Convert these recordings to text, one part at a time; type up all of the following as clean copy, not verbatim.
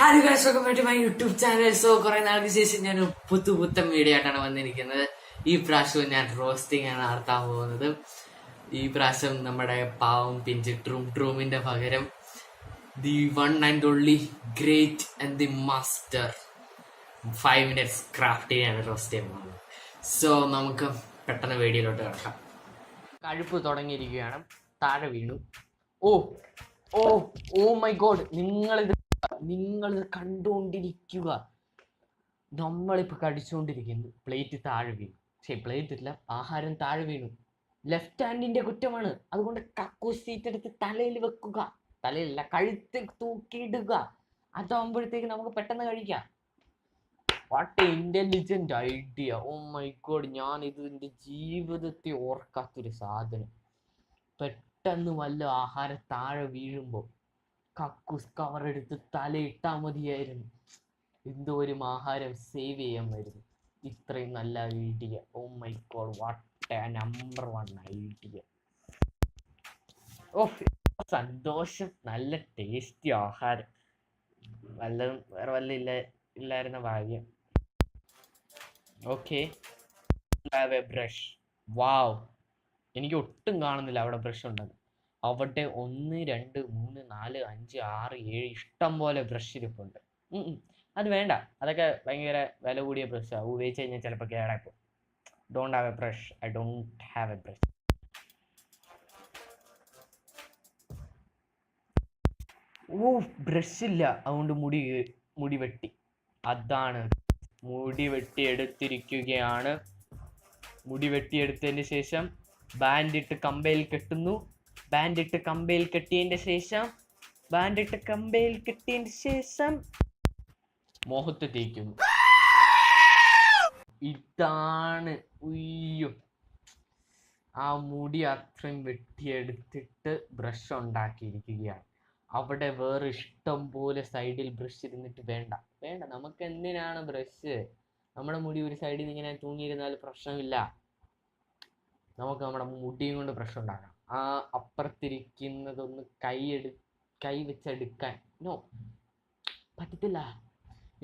Hello guys, welcome back to my YouTube channel. So കുറെ നാൾക്ക് ശേഷം ഞാൻ പുത്തൻ വീഡിയോ ആയിട്ടാണ് വന്നിരിക്കുന്നത്. ഈ പ്രാവശ്യം ഞാൻ റോസ്റ്റിംഗ് ആണ് നടത്താൻ പോകുന്നത്. ഈ പ്രാവശ്യം നമ്മുടെ പാവം പിഞ്ച് ട്രൂമിന്റെ പകരം the one and only great and the master 5 minutes ക്രാഫ്റ്റിനെയാണ് റോസ്റ്റ് ചെയ്യാൻ പോകുന്നത്. സോ നമുക്ക് പെട്ടെന്ന് വീഡിയോയിലോട്ട് കിടക്കാം. കഴുപ്പ് തുടങ്ങിയിരിക്കുകയാണ്. താഴെ വീണു. ഓ ഓ ഓ മൈ ഗോഡ്, നിങ്ങളിത് കണ്ടുകൊണ്ടിരിക്കുക. നമ്മളിപ്പോൾ കടിച്ചുകൊണ്ടിരിക്കുന്നു. പ്ലേറ്റ് താഴെ വീണു. പ്ലേറ്റ് ഇല്ല, ആഹാരം താഴെ വീണു. ലെഫ്റ്റ് ഹാൻഡിന്റെ കുറ്റമാണ്. അതുകൊണ്ട് കക്കൂസ് സീറ്റ് എടുത്ത് തലയിൽ വെക്കുക. തലയിലല്ല, കഴുത്തിൽ തൂക്കിയിടുക. അതാകുമ്പോഴത്തേക്ക് നമുക്ക് പെട്ടെന്ന് കഴിക്കാം. What intelligent idea. Oh my god, ഞാൻ ഇത് എൻ്റെ ജീവിതത്തിൽ ഓർക്കാത്തൊരു സാധനം. പെട്ടെന്ന് വല്ല ആഹാരം താഴെ വീഴുമ്പോൾ കക്കൂസ് കവർ എടുത്ത് തലയിട്ടാ മതിയായിരുന്നു. എന്തോ ഒരു ആഹാരം സേവ് ചെയ്യാമായിരുന്നു. ഇത്രയും നല്ല idea. Oh my god, what a number 1 idea. ഓ സന്തോഷം, നല്ല ടേസ്റ്റി ആഹാരം. വല്ലതും വേറെ വല്ല ഇല്ലായിരുന്ന ഭാഗ്യം. Okay, have a brush. Wow, എനിക്ക് ഒട്ടും കാണുന്നില്ല അവിടെ ബ്രഷ് ഉണ്ടെന്ന്. അവിടെ 1 2 3 4 5 6 7 ഇഷ്ടം പോലെ ബ്രഷ് ഇരിപ്പുണ്ട്. അത് വേണ്ട, അതൊക്കെ ഭയങ്കര വില കൂടിയ ബ്രഷാണ്. ഉപയോഗിച്ച് കഴിഞ്ഞാൽ ചിലപ്പോൾ കേടായിപ്പോ. Don't have a brush. I don't have a brush. ഓ, ബ്രഷ് ഇല്ല, അതുകൊണ്ട് മുടി വെട്ടി. അതാണ്, മുടി വെട്ടിയെടുത്തിരിക്കുകയാണ്. മുടി വെട്ടിയെടുത്തതിന് ശേഷം ബാൻഡ് ഇട്ട് കമ്പയിൽ കെട്ടുന്നു. ബാൻഡ് ഇട്ട് കമ്പയിൽ കെട്ടിയതിന്റെ ശേഷം മോഹത്ത് തേക്കുന്നു. ഇതാണ്. ഉയ്യോ, ആ മുടി അത്രയും വെട്ടിയെടുത്തിട്ട് ബ്രഷ് ഉണ്ടാക്കിയിരിക്കുകയാണ്. അവിടെ വേറെ ഇഷ്ടം പോലെ സൈഡിൽ ബ്രഷ് ഇരുന്നിട്ട് വേണ്ട, നമുക്ക് എന്തിനാണ് ബ്രഷ്? നമ്മുടെ മുടി ഒരു സൈഡിൽ നിന്ന് ഇങ്ങനെ തൂങ്ങിയിരുന്നാൽ പ്രശ്നമില്ല. നമുക്ക് നമ്മുടെ മുടിയും കൊണ്ട് ബ്രഷ് ഉണ്ടാക്കാം. ആ അപ്പുറത്തിരിക്കുന്നതൊന്ന് കൈ വെച്ചെടുക്കാൻ നോ പറ്റത്തില്ല.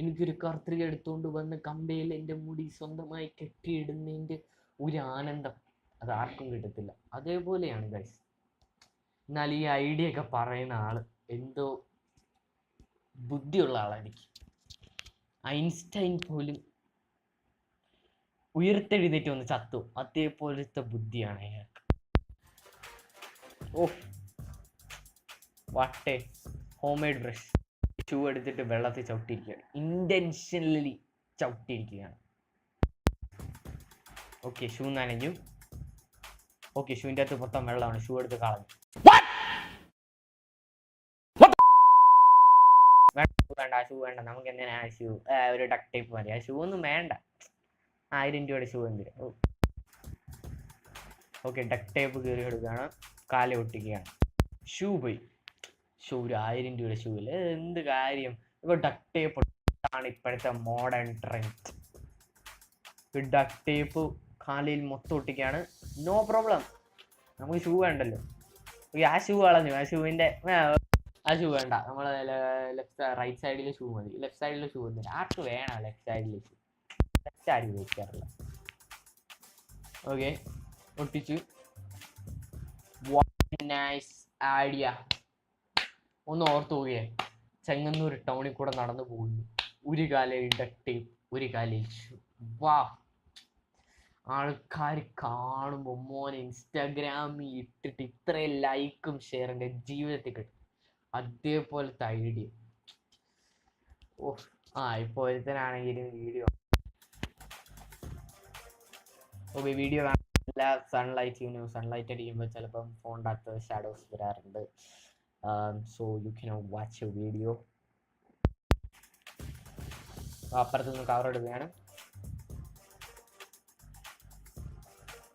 എനിക്കൊരു കത്രിക എടുത്തുകൊണ്ട് വന്ന് കമ്പയിൽ എൻ്റെ മുടി സ്വന്തമായി കെട്ടിയിടുന്നതിൻ്റെ ഒരു ആനന്ദം അത് ആർക്കും കിട്ടത്തില്ല. അതേപോലെയാണ് ഗൈസ്. എന്നാൽ ഈ ഐഡിയ ഒക്കെ പറയുന്ന ആള് എന്തോ ബുദ്ധിയുള്ള ആളായിരിക്കും. ഐൻസ്റ്റൈൻ പോലും ഉയർത്തെഴുന്നേറ്റ് വന്ന് ചത്തു. അതേപോലത്തെ ബുദ്ധിയാണ് അയാൾക്ക്. Oh, what a home made brush. Shoe എടുത്തിട്ട് വെള്ളത്തിൽ ചവിട്ടിയിരിക്കുകയാണ്. ഇന്റൻഷനലി ചവിട്ടിയിരിക്കുകയാണ്. ഓക്കെ, ഷൂ നനഞ്ഞു. ഓക്കെ, ഷൂവിൻ്റെ അകത്ത് മൊത്തം വെള്ളമാണ്. ഷൂ എടുത്ത് കളഞ്ഞു. വേണ്ട, ഷൂ വേണ്ട. നമുക്ക് എന്തിനാ ഷൂ? ഒരു ഡക്ട് ടേപ്പ് മതി. ആ ഷൂ ഒന്നും വേണ്ട. 1000 രൂപയുടെ ഷൂ എന്തിനാ? ഓക്കെ, ഡക്ട് ടേപ്പ് കീറി എടുക്കുകയാണ്. കാല ഒട്ടിക്കുകയാണ്. ഷൂ പോയി. ഒരു 1000 രൂപയുടെ ഷൂ ഇല്ല, എന്ത് കാര്യം? ഇപ്പൊ ഡക്ട് ടേപ്പ് ആണ് ഇപ്പോഴത്തെ മോഡേൺ ട്രെൻഡ്. ഡക്ട് ടേപ്പ് കാലിൽ മൊത്തം ഒട്ടിക്കുകയാണ്. നോ പ്രോബ്ലം, നമുക്ക് ഷൂ വേണ്ടല്ലോ. ആ ഷൂ കളഞ്ഞു. ആ ഷൂ വേണ്ട. നമ്മളെ റൈറ്റ് സൈഡിലെ ഷൂ മതി. ലെഫ്റ്റ് സൈഡിലെ ഷൂ ഒന്നും ആർക്ക് വേണം? ലെഫ്റ്റ് സൈഡിലെ ഷൂ ലെഫ്റ്റ് ആരും ഉപയോഗിക്കാറില്ല. ഓക്കെ, ഒട്ടിച്ചു. Nice idea. ഒന്ന് ഓർത്തു പോയേ, ചെങ്ങന്നൂർ ടൗണിൽ കൂടെ നടന്നു പോകുന്നു. ഒരു കാലിൽ ഡക്ട് ടേപ്പ്, ഒരു കാലിൽ ഷൂ. വാ, ആൾക്കാർ കാണുമ്പോൾ മോനെ ഇൻസ്റ്റാഗ്രാമിൽ ഇട്ടിട്ട് ഇത്രയും ലൈക്കും ഷെയർ എൻ്റെ ജീവിതത്തിൽ കിട്ടും. അതേപോലത്തെ ഐഡിയ. ഓ, ഇപ്പോൾ ഒരുത്തനാണെങ്കിലും വീഡിയോ വീഡിയോ കാണില്ല. സൺലൈറ്റ് അടിക്കുമ്പോൾ ചിലപ്പം ഫോണിൻ്റെ അകത്ത് ഷാഡോസ് വരാറുണ്ട്. So you can watch a video. അപ്പുറത്ത് നിന്ന് കവർ എടുക്കുകയാണ്.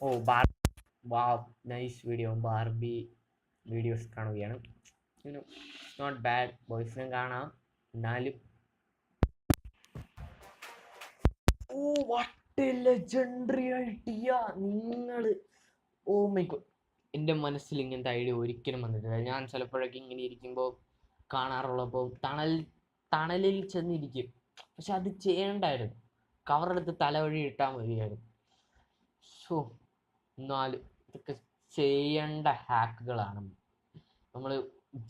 Oh, nice video. Barbie videos കാണുകയാണ്. Not bad. ബോയ്സിനും കാണാം, എന്നാലും oh what a legendary idea. Oh my god, എൻ്റെ മനസ്സിൽ ഇങ്ങനത്തെ ഐഡിയ ഒരിക്കലും വന്നിട്ടില്ല. ഞാൻ ചിലപ്പോഴൊക്കെ ഇങ്ങനെ ഇരിക്കുമ്പോൾ കാണാറുള്ളപ്പോൾ തണലിൽ ചെന്നിരിക്കും. പക്ഷെ അത് ചെയ്യണ്ടായിരുന്നു, കവറെടുത്ത് തലവഴി ഇട്ടാൽ മതിയായിരുന്നു. ഷോ, എന്നാലും ഇതൊക്കെ ചെയ്യേണ്ട ഹാക്കുകളാണ്. നമ്മൾ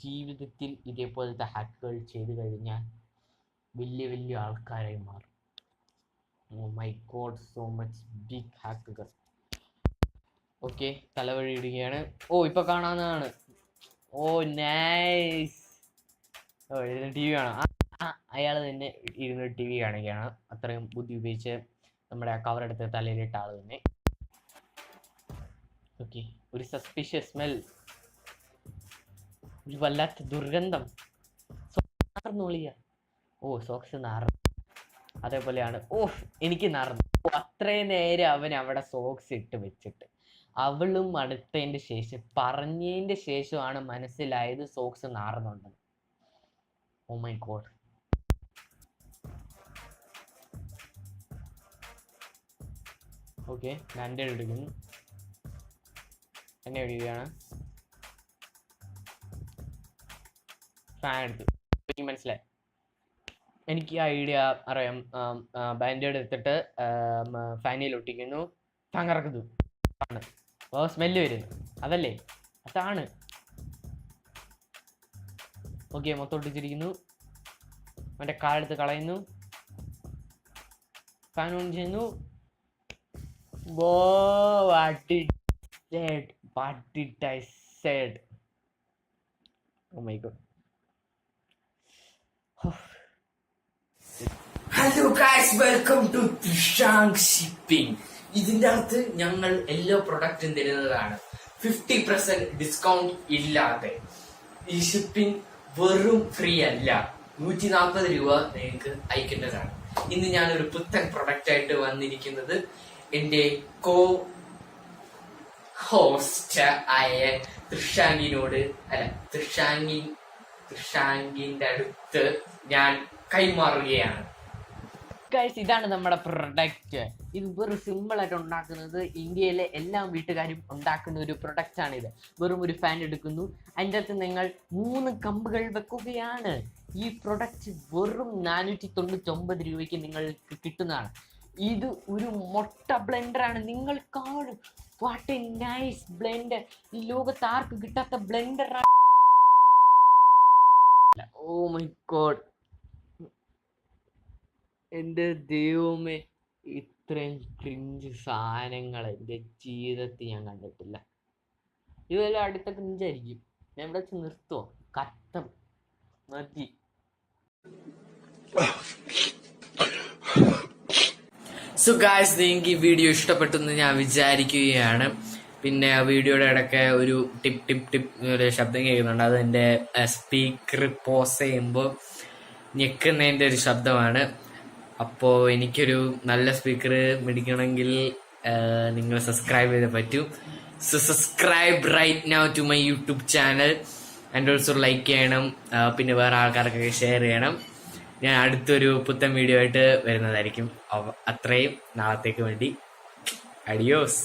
ജീവിതത്തിൽ ഇതേപോലത്തെ ഹാക്കുകൾ ചെയ്തു കഴിഞ്ഞാൽ വലിയ വലിയ ആൾക്കാരായി മാറും. Oh my god, so much big ഹാക്കുകൾ. ഓക്കെ, തലവഴി ഇടുകയാണ്. ഓ, ഇപ്പൊ കാണാവുന്നതാണ്. ഓ നൈസ്. ഓ, ഇരുന്ന് ടി വി കാണാം. അയാൾ തന്നെ ഇരുന്ന് ടി വി കാണുകയാണ്. അത്രയും ബുദ്ധി ഉപയോഗിച്ച് നമ്മുടെ ആ കവറെടുത്ത് തലയിലിട്ട ആൾ തന്നെ. ഓക്കെ, ഒരു സസ്പീഷ്യസ് സ്മെൽ, ഒരു വല്ലാത്ത ദുർഗന്ധം. നാർന്നോളിയ. ഓ, സോക്സ് നാർന്നു. അതേപോലെയാണ്. ഓ, എനിക്ക് നാർന്നു. അത്രയും നേരം അവൻ അവിടെ സോക്സ് ഇട്ട് വെച്ചിട്ട് അവളും അടുത്തതിൻ്റെ ശേഷം പറഞ്ഞതിൻ്റെ ശേഷമാണ് മനസ്സിലായത് സോക്സ് നാർന്നുണ്ടെന്ന്. Oh my god. ഓക്കെ, രണ്ടേ എടുക്കുന്നു. എന്നെ എഴുതുകയാണ്. ഫാൻ എടുത്തു. എനിക്ക് മനസ്സിലായി, എനിക്ക് ഐഡിയ അറിയാം. ബാൻഡേഡ് എടുത്തിട്ട് ഫാനിൽ ഒട്ടിക്കുന്നു, ഫാൻ കറക്കുന്നു. ആണ് സ്മെല്ല് വരുന്നു, അതല്ലേ? അതാണ്. ഓക്കെ, മൊത്തം ഒട്ടിച്ചിരിക്കുന്നു. അവൻ്റെ കാലെടുത്ത് കളയുന്നു, ഫാൻ ഓൺ ചെയ്യുന്നു. What did I said? Oh my god. Hello guys, welcome to Trishang shipping. ഇതിൻ്റെ അകത്ത് ഞങ്ങൾ എല്ലാ പ്രൊഡക്റ്റും തരുന്നതാണ് 50% ഡിസ്കൗണ്ട് ഇല്ലാതെ. ഈ ഷിപ്പിംഗ് വെറും ഫ്രീ അല്ല, 140 രൂപ നിങ്ങൾക്ക് അയക്കേണ്ടതാണ്. ഇന്ന് ഞാനൊരു പുത്തൻ പ്രൊഡക്റ്റ് ആയിട്ട് വന്നിരിക്കുന്നത് എൻ്റെ ഹോസ്റ്റ് ആയ ത്രിഷാങ്കിന്റെ അടുത്ത് ഞാൻ കൈമാറുകയാണ്. ഗൈസ്, ഇതാണ് നമ്മുടെ പ്രൊഡക്റ്റ്. ഇത് വെറും സിമ്പിൾ ആയിട്ട് ഉണ്ടാക്കുന്നത്, ഇന്ത്യയിലെ എല്ലാ വീട്ടുകാരും ഉണ്ടാക്കുന്ന ഒരു പ്രൊഡക്റ്റ് ആണിത്. വെറും ഒരു ഫാൻ എടുക്കുന്നു, അതിൻ്റെ അകത്ത് നിങ്ങൾ 3 കമ്പുകൾ വെക്കുകയാണ്. ഈ പ്രൊഡക്റ്റ് വെറും 499 രൂപയ്ക്ക് നിങ്ങൾക്ക് കിട്ടുന്നതാണ്. ഇത് ഒരു മൊട്ട ബ്ലെൻഡറാണ്. നിങ്ങൾ കാണും, വാട്ട് എ നൈസ് ബ്ലെൻഡർ. ഈ ലോകത്ത് ആർക്കും കിട്ടാത്ത ബ്ലെൻഡറാണ്. ഓ മൈ ഗോഡ്, എൻ്റെ ദൈവമേ, ഇത്രയും ക്രിഞ്ച് സാധനങ്ങൾ എൻ്റെ ജീവിതത്തിൽ ഞാൻ കണ്ടിട്ടില്ല. ഇതെല്ലാം അടുത്ത ക്രിഞ്ചായിരിക്കും. ഞാൻ ഇവിടെ വെച്ച് നിർത്തുമോ? കത്തം മതി. സോ ഗായ്സ്, നിങ്ങൾക്ക് ഈ വീഡിയോ ഇഷ്ടപ്പെട്ടെന്ന് ഞാൻ വിചാരിക്കുകയാണ്. പിന്നെ വീഡിയോയുടെ ഇടയ്ക്ക് ഒരു ടിപ്പ് ടിപ്പ് ടിപ്പ് ഒരു ശബ്ദം കേൾക്കുന്നുണ്ട്. അത് എൻ്റെ സ്പീക്കർ പോസ് ചെയ്യുമ്പോൾ ഞെക്കുന്നതിൻ്റെ ഒരു ശബ്ദമാണ്. അപ്പോൾ എനിക്കൊരു നല്ല സ്പീക്കർ മേടിക്കണമെങ്കിൽ നിങ്ങൾ സബ്സ്ക്രൈബ് ചെയ്തേ പറ്റൂ. So subscribe right now to my YouTube channel and also like ചെയ്യണം. പിന്നെ വേറെ ആൾക്കാർക്കൊക്കെ ഷെയർ ചെയ്യണം. ഞാൻ അടുത്തൊരു പുത്തൻ വീഡിയോ ആയിട്ട് വരുന്നതായിരിക്കും. അത്രയും നാളത്തേക്ക് വേണ്ടി അഡിയോസ്.